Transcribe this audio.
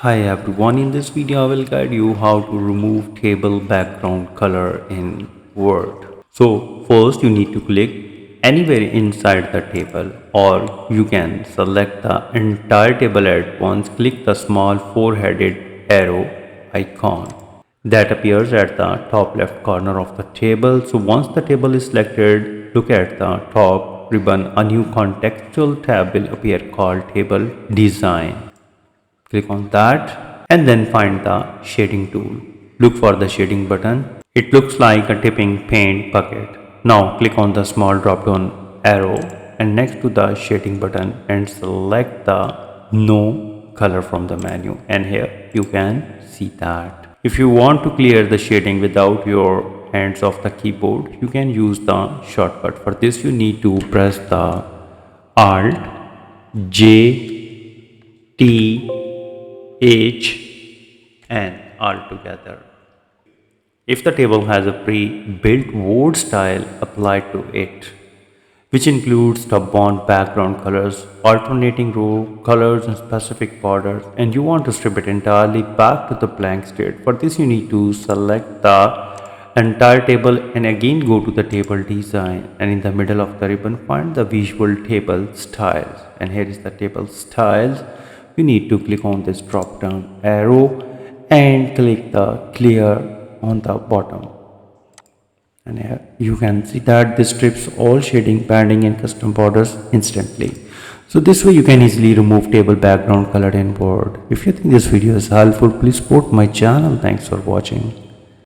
Hi everyone, in this video I will guide you how to remove table background color in Word. So first you need to click anywhere inside the table, or you can select the entire table at once. Click the small four-headed arrow icon that appears at the top left corner of the table. So once the table is selected, look at the top ribbon. A new contextual tab will appear called Table Design. Click on that and then find the shading tool. Look for the shading button. It looks like a tipping paint bucket. Now click on the small drop down arrow and next to the shading button and select the no color from the menu, and here you can see that. If you want to clear the shading without your hands off the keyboard, you can use the shortcut. For this you need to press the Alt J+T+H+N all together. If the table has a pre-built word style applied to it, which includes the bond background colors, alternating row colors and specific borders, and you want to strip it entirely back to the blank state. For this you need to select the entire table and again go to the table design, and in the middle of the ribbon find the visual table styles, and here is the table styles. You need to click on this drop down arrow and click the clear on the bottom, and here you can see that this strips all shading, padding and custom borders instantly. So this way you can easily remove table background color in Word. If you think this video is helpful, please support my channel. Thanks for watching.